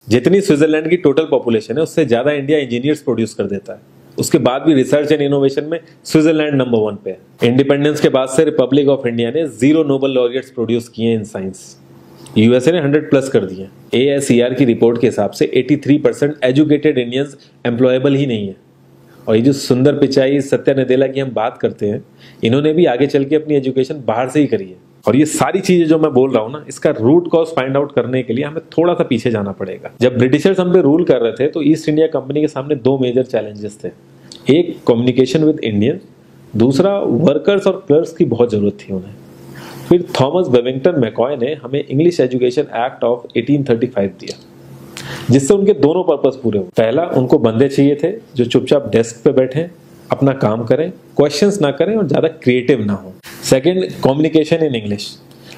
जितनी स्विट्जरलैंड की total population है उससे ज्यादा इंडिया इंजीनियर्स प्रोड्यूस कर देता है। उसके बाद भी रिसर्च एंड इनोवेशन में स्विट्जरलैंड नंबर 1 पे है। इंडिपेंडेंस के बाद से रिपब्लिक ऑफ इंडिया ने 0 नोबेल लॉरियट्स प्रोड्यूस किए इन साइंस। यूएसए ने 100+ कर दिए। ASER की रिपोर्ट के हिसाब से 83% एजुकेटेड इंडियंस एम्प्लॉयबल ही नहीं है। और ये जो सुंदर पिचाई, सत्या नदेला की हम बात करते हैं, इन्होंने भी आगे चल के अपनी एजुकेशन बाहर से ही करी है। और ये सारी चीजें जो मैं बोल रहा हूँ ना, इसका रूट कॉज फाइंड आउट करने के लिए हमें थोड़ा सा पीछे जाना पड़ेगा। जब ब्रिटिशर्स हम पे रूल कर रहे थे तो ईस्ट इंडिया कंपनी के सामने 2 मेजर चैलेंजेस थे। एक, कम्युनिकेशन विद इंडियन, दूसरा वर्कर्स और क्लर्क्स की बहुत जरूरत थी उन्हें। फिर थॉमस बेविंगटन मैकॉय ने हमें इंग्लिश एजुकेशन एक्ट ऑफ 1835 दिया, जिससे उनके दोनों पर्पस पूरे हुए। पहला, उनको बंदे चाहिए थे जो चुपचाप डेस्क पे बैठे, अपना काम करें, क्वेश्चंस ना करें और ज्यादा क्रिएटिव ना हो। Second, communication in English.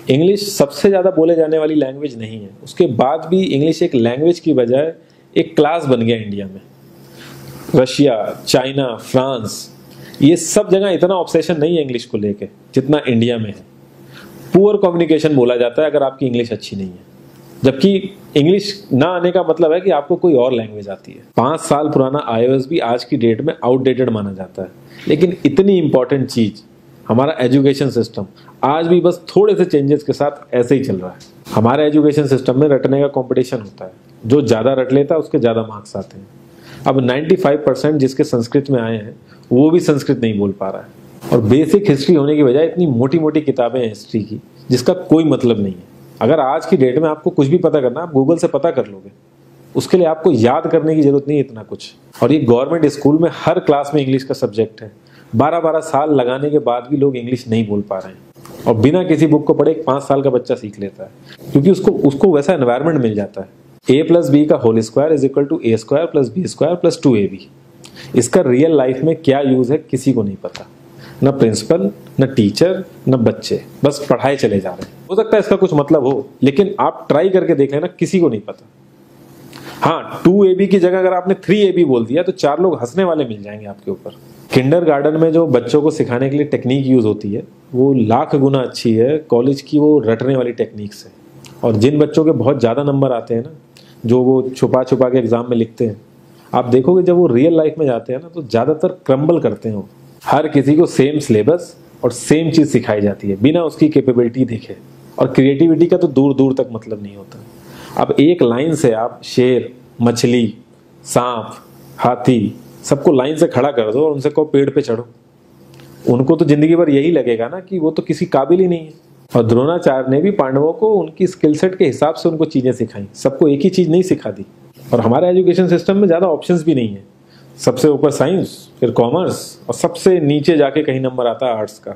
English सबसे ज्यादा बोले जाने वाली लैंग्वेज नहीं है, उसके बाद भी इंग्लिश एक लैंग्वेज की बजाय एक क्लास बन गया इंडिया में। रशिया, चाइना, फ्रांस, ये सब जगह इतना ऑब्सेशन नहीं है इंग्लिश को लेके जितना इंडिया में है। पुअर कम्युनिकेशन बोला जाता है अगर आपकी इंग्लिश अच्छी नहीं है, जबकि इंग्लिश ना आने का मतलब है कि आपको कोई और लैंग्वेज आती है। 5 साल पुराना iOS भी आज की डेट में आउटडेटेड माना जाता है। लेकिन इतनी इंपॉर्टेंट चीज, हमारा एजुकेशन सिस्टम, आज भी बस थोड़े से चेंजेस के साथ ऐसे ही चल रहा है। हमारे एजुकेशन सिस्टम में रटने का कंपटीशन होता है, जो ज्यादा रट लेता है उसके ज्यादा मार्क्स आते हैं। अब 95% जिसके संस्कृत में आए हैं वो भी संस्कृत नहीं बोल पा रहा है। और बेसिक हिस्ट्री होने की बजाय इतनी मोटी मोटी किताबें हैं हिस्ट्री की जिसका कोई मतलब नहीं है। अगर आज की डेट में आपको कुछ भी पता करना है, आप गूगल से पता कर लोगे। उसके लिए आपको याद करने की जरूरत नहीं है इतना कुछ। और ये गवर्नमेंट स्कूल में हर क्लास में इंग्लिश का सब्जेक्ट है। 12-12 साल लगाने के बाद भी लोग इंग्लिश नहीं बोल पा रहे हैं। और बिना किसी बुक को पढ़े 5 साल का बच्चा सीख लेता है, क्योंकि उसको वैसा एनवायरमेंट मिल जाता है। A+B का whole square is equal to A² + B² + 2AB। इसका रियल लाइफ में क्या यूज है किसी को नहीं पता, न प्रिंसिपल, न टीचर, न बच्चे, बस पढ़ाए चले जा रहे हैं। हो सकता है इसका कुछ मतलब हो, लेकिन आप ट्राई करके देख लेना, किसी को नहीं पता। हाँ, 2AB की जगह अगर आपने 3AB बोल दिया तो 4 लोग हंसने वाले मिल जाएंगे आपके ऊपर। किंडरगार्टन में जो बच्चों को सिखाने के लिए टेक्निक यूज होती है वो लाख गुना अच्छी है कॉलेज की वो रटने वाली टेक्निक से। और जिन बच्चों के बहुत ज्यादा नंबर आते हैं ना, जो वो छुपा छुपा के एग्जाम में लिखते हैं, आप देखोगे जब वो रियल लाइफ में जाते हैं ना तो ज्यादातर क्रम्बल करते हैं वो। हर किसी को सेम सिलेबस और सेम चीज सिखाई जाती है बिना उसकी कैपेबिलिटी देखे। और क्रिएटिविटी का तो दूर दूर तक मतलब नहीं होता। अब एक लाइन से आप शेर, मछली, सांप, हाथी सबको लाइन से खड़ा कर दो और उनसे कहो पेड़ पे चढ़ो, उनको तो जिंदगी भर यही लगेगा ना कि वो तो किसी काबिल ही नहीं है। और द्रोणाचार्य ने भी पांडवों को उनकी स्किल सेट के हिसाब से उनको चीजें सिखाई, सबको एक ही चीज नहीं सिखा दी। और हमारे एजुकेशन सिस्टम में ज्यादा ऑप्शंस भी नहीं है। सबसे ऊपर साइंस, फिर कॉमर्स, और सबसे नीचे जाके कहीं नंबर आता है आर्ट्स का।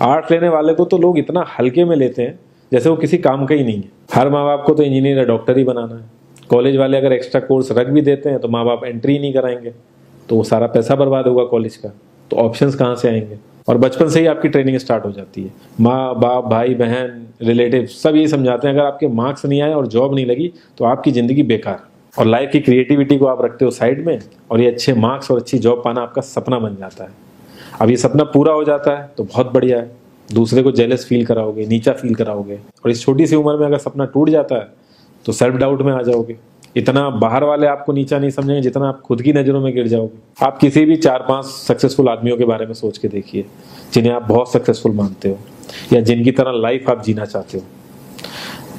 आर्ट्स लेने वाले को तो लोग इतना हल्के में लेते हैं जैसे वो किसी काम का ही नहीं है। हर माँ बाप को तो इंजीनियर या डॉक्टर ही बनाना है। कॉलेज वाले अगर एक्स्ट्रा कोर्स रख भी देते हैं तो माँ बाप एंट्री नहीं कराएंगे, तो वो सारा पैसा बर्बाद होगा कॉलेज का। तो ऑप्शंस कहाँ से आएंगे? और बचपन से ही आपकी ट्रेनिंग स्टार्ट हो जाती है। माँ बाप, भाई बहन, रिलेटिव सब यही समझाते हैं अगर आपके मार्क्स नहीं आए और जॉब नहीं लगी तो आपकी जिंदगी बेकार। और लाइफ की क्रिएटिविटी को आप रखते हो साइड में, और ये अच्छे मार्क्स और अच्छी जॉब पाना आपका सपना बन जाता है। अब ये सपना पूरा हो जाता है तो बहुत बढ़िया है, दूसरे को जेलस फील कराओगे, नीचा फील कराओगे। और इस छोटी सी उम्र में अगर सपना टूट जाता है तो सेल्फ डाउट में आ जाओगे। इतना बाहर वाले आपको नीचा नहीं समझेंगे जितना आप खुद की नजरों में गिर जाओगे। आप किसी भी 4-5 सक्सेसफुल आदमियों के बारे में सोच के देखिए जिन्हें आप बहुत सक्सेसफुल मानते हो या जिनकी तरह लाइफ आप जीना चाहते हो।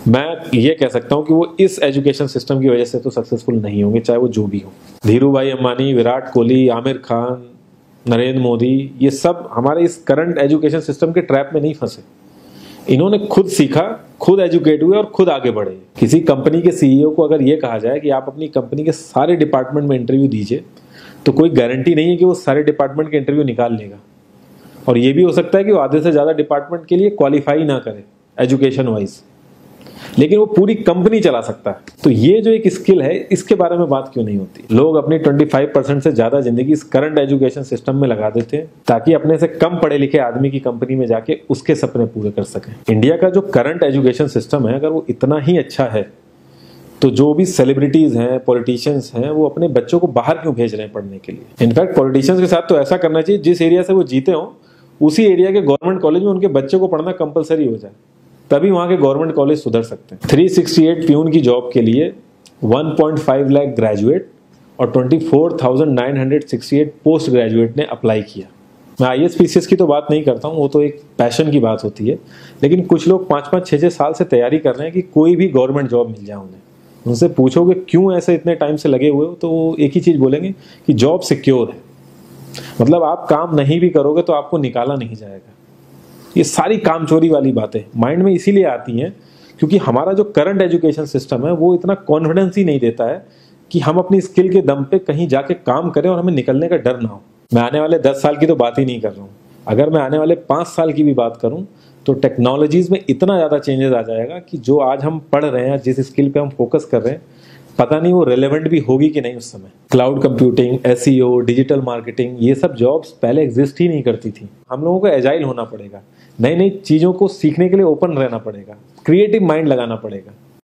मैं ये कह सकता हूँ कि वो इस एजुकेशन सिस्टम की वजह से तो सक्सेसफुल नहीं होंगे, चाहे वो जो भी हो। धीरू भाई अंबानी, विराट कोहली, आमिर खान, नरेंद्र मोदी, ये सब हमारे इस करंट एजुकेशन सिस्टम के ट्रैप में नहीं फंसे। इन्होंने खुद सीखा, खुद एजुकेट हुए और खुद आगे बढ़े। किसी कंपनी के सीईओ को अगर ये कहा जाए कि आप अपनी कंपनी के सारे डिपार्टमेंट में इंटरव्यू दीजिए, तो कोई गारंटी नहीं है कि वो सारे डिपार्टमेंट के इंटरव्यू निकाल लेगा। और ये भी हो सकता है कि वो आधे से ज्यादा डिपार्टमेंट के लिए क्वालिफाई ना करे एजुकेशन वाइज, लेकिन वो पूरी कंपनी चला सकता है। तो ये जो एक स्किल है, इसके बारे में बात क्यों नहीं होती? लोग अपनी 25% से ज्यादा जिंदगी इस करंट एजुकेशन सिस्टम में लगा देते हैं ताकि अपने से कम पढ़े लिखे आदमी की कंपनी में जाके उसके सपने पूरे कर सकें। इंडिया का जो करंट एजुकेशन सिस्टम है, अगर वो इतना ही अच्छा है तो जो भी सेलिब्रिटीज हैं, पॉलिटिशियंस हैं, वो अपने बच्चों को बाहर क्यों भेज रहे हैं पढ़ने के लिए? इनफैक्ट पॉलिटिशियंस के साथ तो ऐसा करना चाहिए, जिस एरिया से वो जीते हो उसी एरिया के गवर्नमेंट कॉलेज में उनके बच्चों को पढ़ना कंपलसरी हो जाए, तभी वहां के गवर्नमेंट कॉलेज सुधर सकते हैं। 368 प्यून की जॉब के लिए 1.5 लाख ग्रेजुएट और 24,968 पोस्ट ग्रेजुएट ने अप्लाई किया। मैं IAS-PCS की तो बात नहीं करता हूँ, वो तो एक पैशन की बात होती है, लेकिन कुछ लोग 5-5, 6-6 साल से तैयारी कर रहे हैं कि कोई भी गवर्नमेंट जॉब मिल जाए उन्हें। उनसे पूछोगे क्यों ऐसे इतने टाइम से लगे हुए हो, तो वो एक ही चीज़ बोलेंगे कि जॉब सिक्योर है। मतलब आप काम नहीं भी करोगे तो आपको निकाला नहीं जाएगा। ये सारी कामचोरी वाली बातें माइंड में इसीलिए आती हैं क्योंकि हमारा जो करंट एजुकेशन सिस्टम है वो इतना कॉन्फिडेंस ही नहीं देता है कि हम अपनी स्किल के दम पे कहीं जाके काम करें और हमें निकलने का डर ना हो। मैं आने वाले 10 साल की तो बात ही नहीं कर रहा हूँ, अगर मैं आने वाले 5 साल की भी बात करूँ तो टेक्नोलॉजीज में इतना ज़्यादा चेंजेस आ जाएगा कि जो आज हम पढ़ रहे हैं, जिस स्किल पे हम फोकस कर रहे हैं, पता नहीं वो रेलेवेंट भी होगी कि नहीं उस समय। Cloud computing, SEO, digital marketing, ये सब जॉब्स पहले एग्जिस्ट ही नहीं करती थी। हम लोगों को एजाइल होना पड़ेगा, नई नई चीज़ों को सीखने के लिए ओपन रहना पड़ेगा, क्रिएटिव माइंड लगाना पड़ेगा।